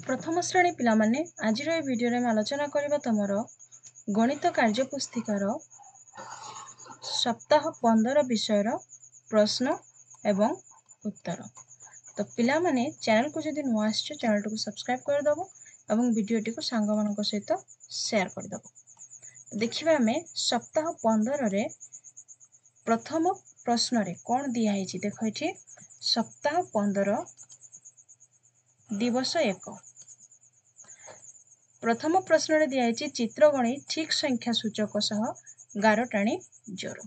प्रथम श्रेणी पिला माने आजिर ए वीडियो रे आलोचना करबा तमरो गणित कार्यपुस्तिकार सप्ताह 15 विषय प्रश्न एवं उत्तर। तो पिला माने चैनल को जदि नुआ आछो चैनल को सब्सक्राइब कर दबो एवं वीडियोटी को सांग मानक सहित शेयर कर दबो। देखिबा हमें सप्ताह 15 रे प्रथम प्रश्न रे कोन दिया हेछि देखो एठी सप्ताह 15 दिवस 1 प्रथम प्रश्न रे दिया हेछि चित्रगणी ठीक संख्या सूचक सह गारटाणी जोड़।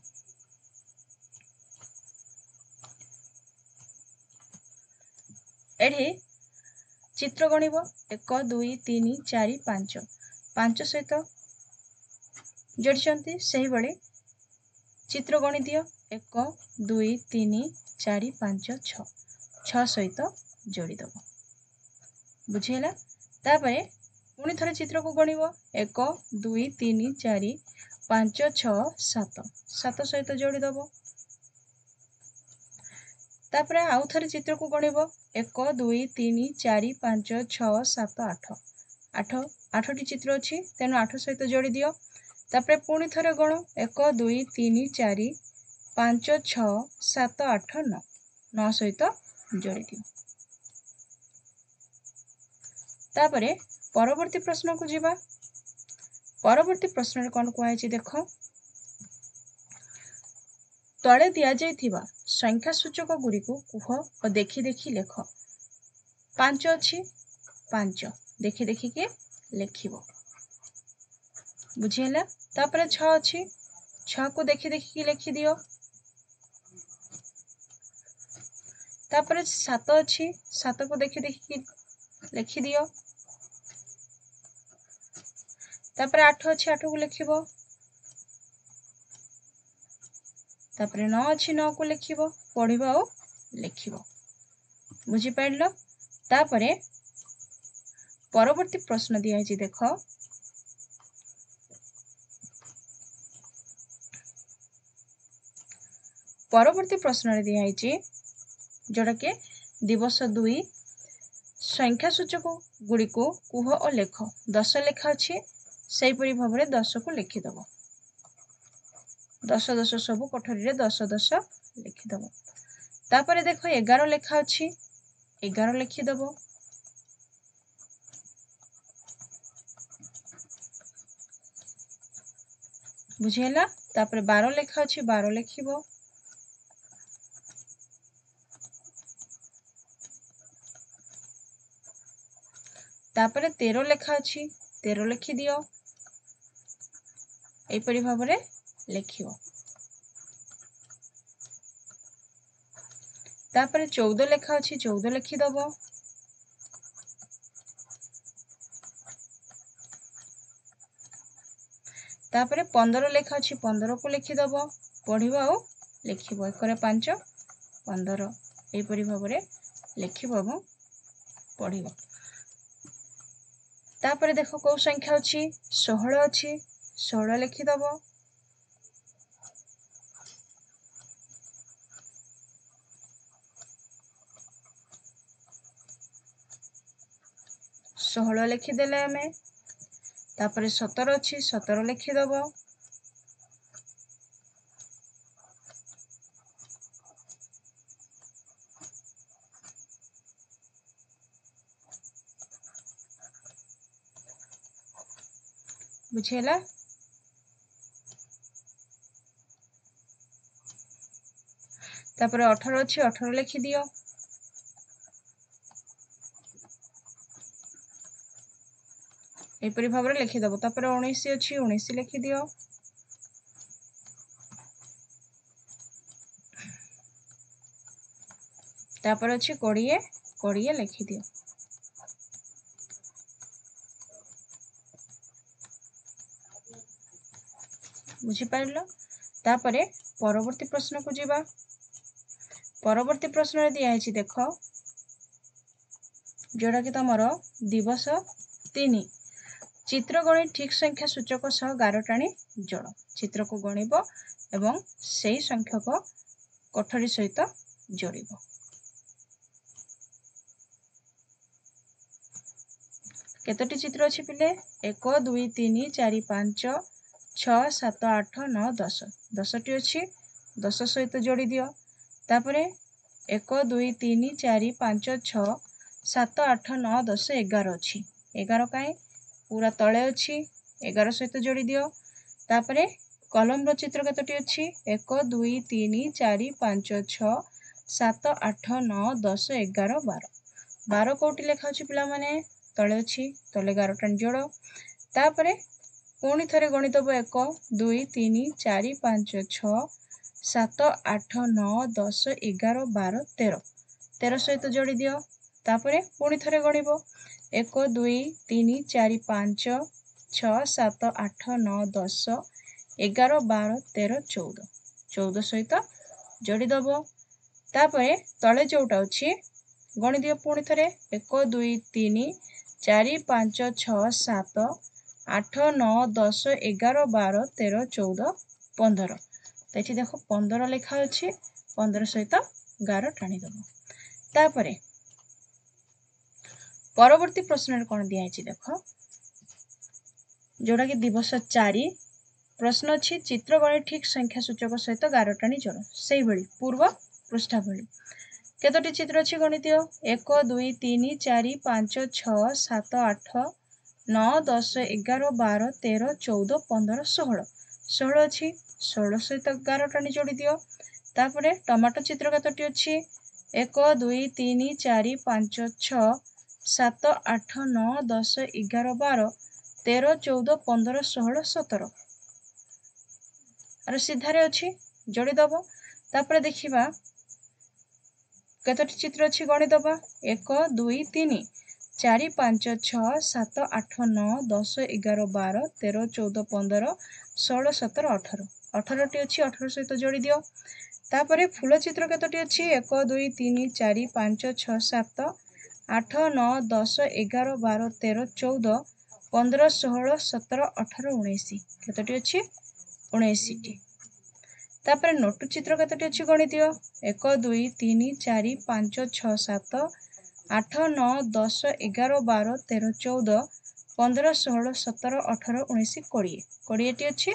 एठी चित्र गणिब 1 2 3 4 5 5 सहित जोड़िछंती सही बळे चित्र गणि दियो 1 2 3 4 5 6 6 सहित जोड़ी दबो। बुझिला तापरे पुणी थरे चित्र को गणिब 1 2 3 4 5 6 7 7 सहित जोड़ी दबो। तापरे आउ थरे चित्र को गणिब 1 2 3 4 5 6 7 8 8 8टी चित्र अछि तेनु 8 सहित जोड़ी दियो। तापरे पुणी थरे गण 1 2 3 4 5 6 7 8 9 9 सहित जोड़ी दियो। तापरे परवर्ती प्रश्न को जीवा। परवर्ती प्रश्न रे कोन कहै छि देखो तळे दिया जायथिबा संख्या सूचक गुरी को कुह और देखि देखि लेख। 5 अछि 5 देखि देखि के लेखिबो। बुझिला तापरे 6 अछि 6 को देखि देखि के लेखि दियो। तापरे 7 अछि 7 को देखि देखि के लेखि दियो। तापरे 8 अछि 8 को लेखिबो। तापरे 9 अछि 9 को लेखिबो पढिबो और लेखिबो। बुझि पाइलो तापरे परवर्ती प्रश्न दिया है देखो परवर्ती प्रश्न रे दिया है जोड़ा के दिवस 2 संख्या सूचक गुड़ी को कुह और लेख 10 लेखा अछि सेहि परि भाबरे 10 को लिखि दबो। 10 10 सब कोठरी रे 10 10 लिखि दबो। तापरे देखो 11 लेखा अछि 11 लिखि दबो। बुझिला तापरे 12 लेखा अछि 12 लिखिबो। तापरे 13 लेखा अछि 13 लिखि दियो। एई परि भाबरे लिखिबो। तापरे 14 लेखा अछि 14 लिखि दबो। तापरे 15 लेखा अछि 15 को लिखि दबो पढिबो और लिखिबो 1 रे 5 15 एई परि भाबरे लिखिबो और पढिबो। तापरे देखो को संख्या अछि 16 अछि 16 लिखि दबो। षोहल लिखिदेले हमें तापरे 17 अछि 17 लिखि दबो। बुझेला तापरे 18 अछि 18 लिखि दियो। एपरि भाबरे लिखि दबो। तापरे 19 अछि 19 लिखि दियो। तापर अछि 20 20 लिखि दियो। बुझि पाइलो तापरे परवर्ती प्रश्न को जीवा। परवर्ती प्रश्न रे दिया है देखो जोड़ा कि तमरो दिवस 3 चित्र गणि ठीक संख्या सूचक सह गारटाणी जोड़। चित्र को गणिब एवं सेही संख्यक कोठरी सहित जोड़िब। केतोटी चित्र अच्छी पिले 1 2 3 4 5 6 7 8 9 10 10टी अच्छी 10 सहित जोड़ी दियो तापरे 1 2 3 4 5 6 7 8 9 10 11 अच्छी 11 कहीं पूरा तले अच्छी 11 सहित जोड़ी दियो तापरे कलम रो चित्र केतोटी अच्छी 1 2 3 4 5 6 7 8 9 10 11 12 12 कोटी लेखा अच्छी पिला माने तले अच्छी तले 11 टाणी जोड़ तापरे पुणी थरे गणित 1 2 3 4 5 6 7 8 9 10 11 12 13 13 सहित जोड़ी दियो तापरे पुणी थरे गणिब 1 2 3 4 5 6 7 8 9 10 11 12 13 14 14 सहित जोड़ी दब तापरे तले जोटा अच्छी गणि दियो पुणी थरे 1 2 3 4 5 6 7 8 9 10 11 12 13 14 15 तो ये देख 15 लेखा अच्छी 15 सहित 11 टाणी दब तापरे परवर्ती प्रश्न कौन दिखाई देख जोड़ा कि दिवस 4 प्रश्न अच्छी चित्र गणि ठीक संख्या सूचक सहित 11 टाणी जोड़ से पूर्व पृष्ठा भली केतोटी चित्र अच्छी गणित 1 2 3 4 5 6 7 8 9 10 11 12 13 14 15 16 16 अच्छी 16 सहित 11 टाणी जोड़ी दियो तापरे टमाटो चित्र केतोटी अच्छी 1 2 3 4 5 6 7 8 9 10 11 12 13 14 15 16 17 आर सीधारे अच्छी जोड़ी दब तापरे देखिबा केतोटी चित्र अच्छी गणि दबा 1 2 3 4 5 6 7 8 9 10 11 12 13 14 15 16 17 18 18टी अच्छी 18 सहित जोड़ी दियो तापरे फूल चित्र केतोटी अच्छी 1 2 3 4 5 6 7 8 9 10 11 12 13 14 15 16 17 18 19 केतोटी अच्छी 19टी तापरे नोटू चित्र केतोटी अच्छी गणि दियो 1 2 3 4 5 6 7 8 9 10 11 12 13 14 15 16 17 18 19 20 20टी अच्छी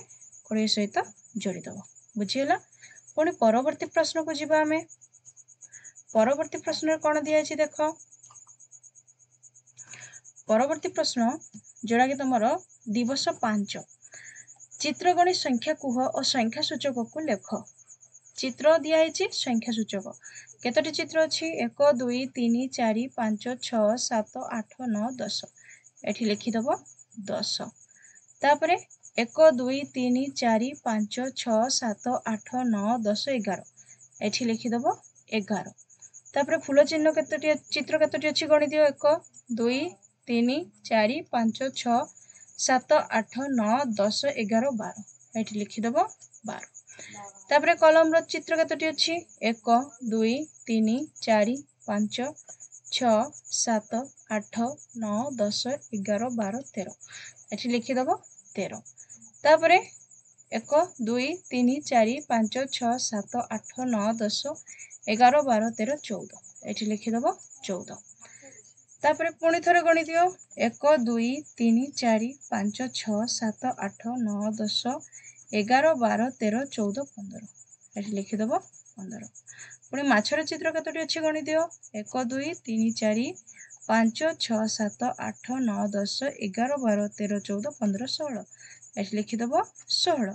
20 सहित जोड़ी दब बुझीगला पुणी परवर्ती प्रश्न को जीवा आमे परवर्ती प्रश्न कौन दिया देख परवर्ती प्रश्न जोड़ा कि तुम दिवस 5 चित्रगणि संख्या कुह और संख्या सूचक को लेख चित्र दिखाई संख्या सूचक केतोटी चित्र अच्छी 1 2 3 4 5 6 7 8 9 10 एठी लिखिदब 10 तापरे 1 2 3 4 5 6 7 8 9 10 11 एठी लिखिदब 11 तापरे फूल चिन्ह केतोटी चित्र केतोटी अच्छी गणि दियो 1 2 3 4 5 6 7 8 9 10 11 12 एठी लिखिदब 12 तापरे कलम रो चित्र केतोटी अच्छी 1 2 3 4 5 6 7 8 9 10 11 12 13 एठी लिखिदब 13 तापरे 1 2 3 4 5 6 7 8 9 10 11 12 13 14 एठी लिखिदब 14 तापरे पुणी थरे गणि दियो 1 2 3 4 5 6 7 8 9 10 11 12 13 14 15 एठी लिखिदब 15 पुणी माछर चित्र केतोटी अच्छी गणि दियो 1 2 3 4 5 6 7 8 9 10 11 12 13 14 15 16 एठी लिखिदब 16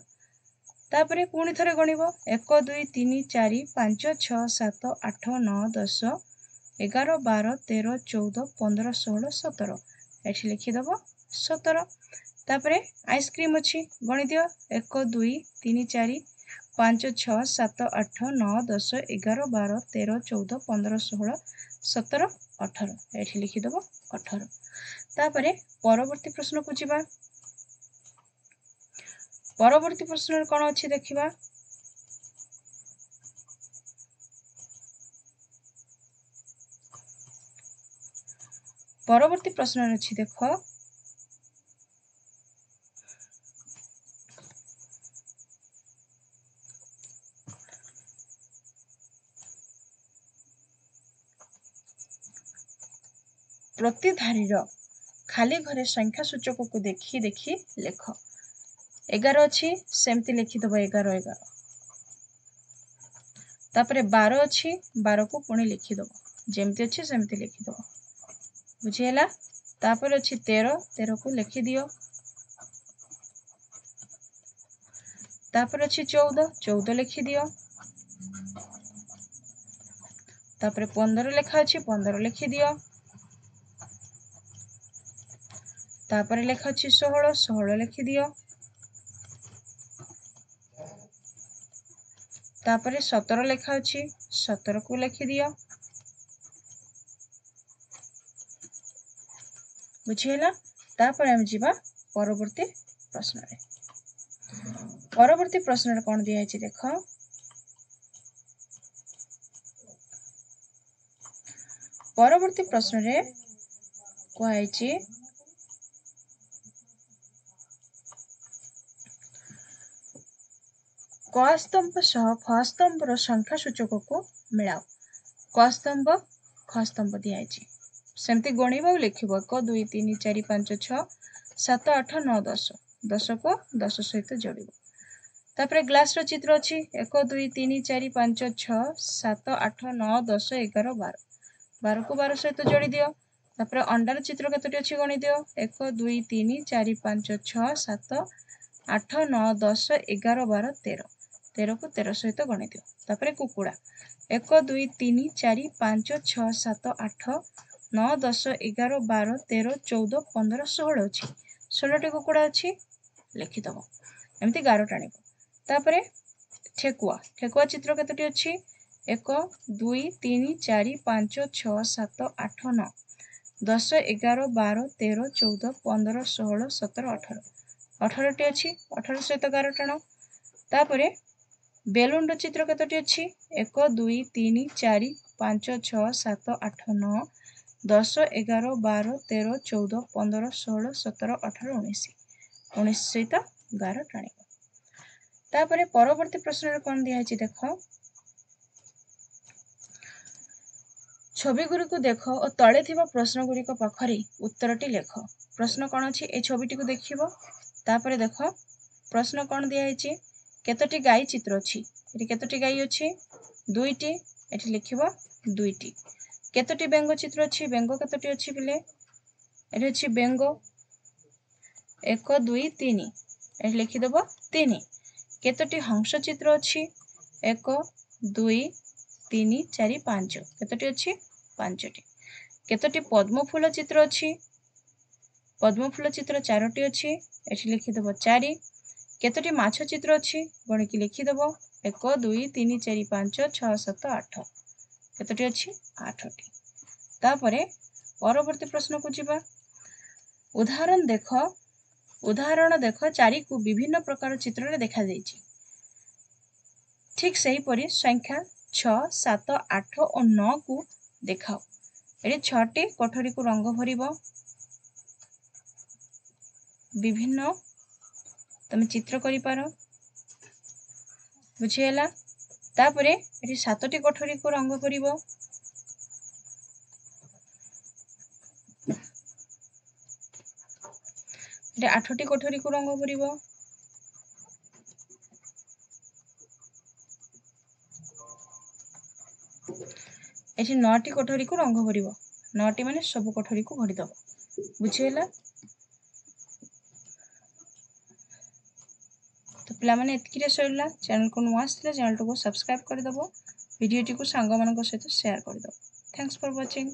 तापरे पुणी थरे गणिब 1 2 3 4 5 6 7 8 9 10 11 12 13 14 15 16 17 एठी लिखिदब 17 तापरे आइसक्रीम अच्छी गणि दियो 1 2 3 4 5 6 7 8 9 10 11 12 13 14 15 16 17 18 एठी लिखिदब 18 तापरे परवर्ती प्रश्न को जीवा परवर्ती प्रश्न कौन अच्छी देखिबा परवर्ती प्रश्न अच्छी देख प्रतिधारीर खाली घरे संख्या सूचक को देखी देखी लेख 11 अच्छी सेमती लिखिदब 11 11 तापरे 12 अच्छी 12 को पुणी लिखिदब जेमती अच्छी सेमती लिखिदब बुझीला तापर अच्छी 13 13 को लिखि दियो तापर अच्छी 14 14 लिखि दियो तापर 15 लेखा अच्छी 15 लिखि दियो तापर लेखा अच्छी 16 16 लिखि दियो तापर 17 लेखा अच्छी 17 को लिखि दियो बुझीला तापर हम जीवा परवर्ती प्रश्न रे परवर्ती प्रश्न रे कोन दिया है देखो परवर्ती प्रश्न रे कहै क स्तंभ सह ख स्तंभर संख्या सूचक को मिलाओ क स्तंभ ख स्तंभ दिया सेमती गणिबा लिखिब 1 2 3 4 5 6 7 8 9 10 10 को 10 सहित जोड़िब तापरे ग्लास रो चित्र अछि 1 2 3 4 5 6 7 8 9 10 11 12 12 को 12 सहित जोड़ी दियो तापरे अंडार चित्र केतोटी अछि गणि दियो 1 2 3 4 5 6 7 8 9 10 11 12 13 13 को 13 सहित गणि दियो तापरे कुकुड़ा 1 2 3 4 5 6 7 8 9 10 11 12 13 14 15 16 अछि 16 टी कुकुड़ा अछि लिखिदब एमती गार टाणिब तापरे ठेकुआ ठेकुआ चित्र केतोटी अछि 1 2 3 4 5 6 7 8 9 10 11 12 13 14 15 16 17 18 18 टी अछि 18 सहित गार टाण तापरे बेलुन चित्र केतोटी अछि 1 2 3 4 5 6 7 8 9 10 11 12 13 14 15 16 17 18 19 19 सहित गार टाणी तापरे परवर्ती प्रश्न रे कोन दिया अछि देखो छवि गुरी को देखो और तले थिबा प्रश्न गुरी को पाखरी उत्तरटी लेख प्रश्न कोन अछि ए छविटी को देखिबो तापरे देखो प्रश्न कोन दिया अछि केतोटी गाई चित्र अछि एठी केतोटी गाई अछि दुईटी एठी लिखिबो दुईटी केतोटी बेंगो चित्र अछि बेंगो केतोटी अछि बिले एठी अछि बेंगो 1 2 3 एठी लिखि देबो 3 केतोटी हंस चित्र अछि 1 2 3 4 5 केतोटी अछि 5टी केतोटी पद्म फूल चित्र अछि पद्म फूल चित्र 4टी अछि एठी लिखि देबो 4 केतोटी माछ चित्र अछि गणिकी लिखि देबो 1 2 3 4 5 6 7 8 केतोटी अछि 8टी तापरे परवर्ती प्रश्न को जिबा उदाहरण देख 4 को विभिन्न प्रकार चित्र रे देखा जायछि ठीक सही परी संख्या 6 7 8 और 9 को देखाओ एठी 6टी कोठरी को रंग भरिबो विभिन्न तमे चित्र करि पारो बुझियला तापरे एठी 7टी कोठरी को रंग भरिबो एठी 8टी कोठरी को रंग भरिबो एठी 9टी कोठरी को रंग भरिबो 9टी माने सब कोठरी को भरि दबो बुझियला तो पिला माने एतकी रे सइला चैनल को नुआ आसले चैनल को सब्सक्राइब कर दबो वीडियो टी को सांग मानक सहित शेयर कर दबो थैंक्स फॉर वाचिंग।